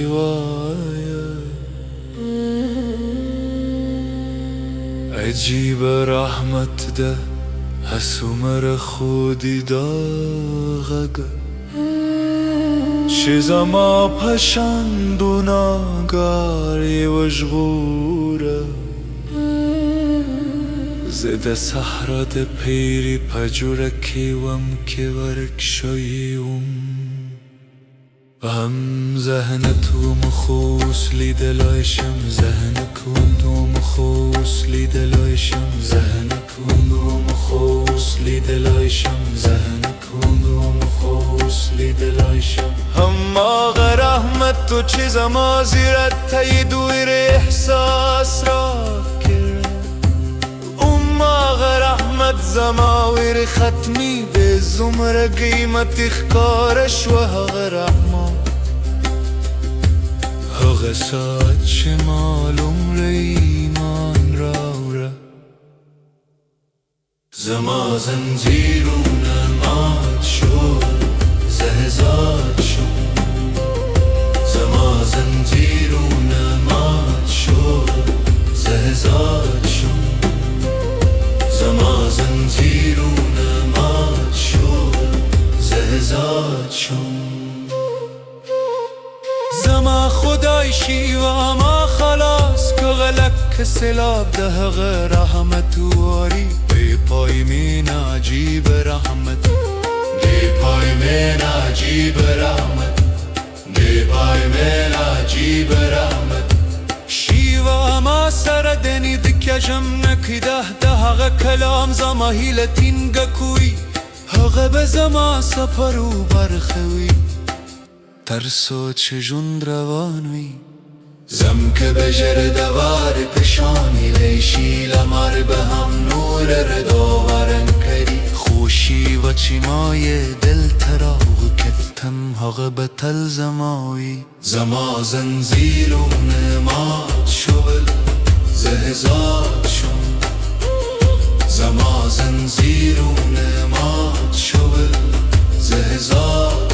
شیوایه عجیب رحمت ده هسومر خودی داغگه چیزا ما پشندوناگاری وشغوره زده صحرا ده پیری پجورکیوم که ورک شویوم هم ذهنتو مخوص لیدلایشم ذهنکو مخوص لیدلایشم ذهنکو مخوص لیدلایشم ذهنکو مخوص لیدلایشم هم آغا رحمت تو چیزا ما زیرت تایی دویر احساس را کرد آغا رحمت زماویر ختمی به زمر قیمت اخکارش و آغا رحمت آغا ساعت چه معلوم ره ایمان راوره زما زنجیرون مات شد زهزاد شد زما زنجیرون مات شد زهزاد شد زما زنجیرون مات شد زهزاد شد زما خدای شیوا ما خلاص که غلق سلاب ده غیر رحمت واری بی پای من عجیب رحمت بی پای من عجیب رحمت بی پای من عجیب رحمت شیوا ما سر دنید کجم نکیده ده هغه کلام زما هیلتین گکوی هغه به زما سفر و برخوی ترسو چه جون روانوی زم که بجر دوار پشانی لیشی لمر به هم نور رداورن کری خوشی و چیمای دل تراغ کفتم هغه به تل زماوی زما زنزیرون مات شد زهزاد شد زما زنزیرون مات شد زهزاد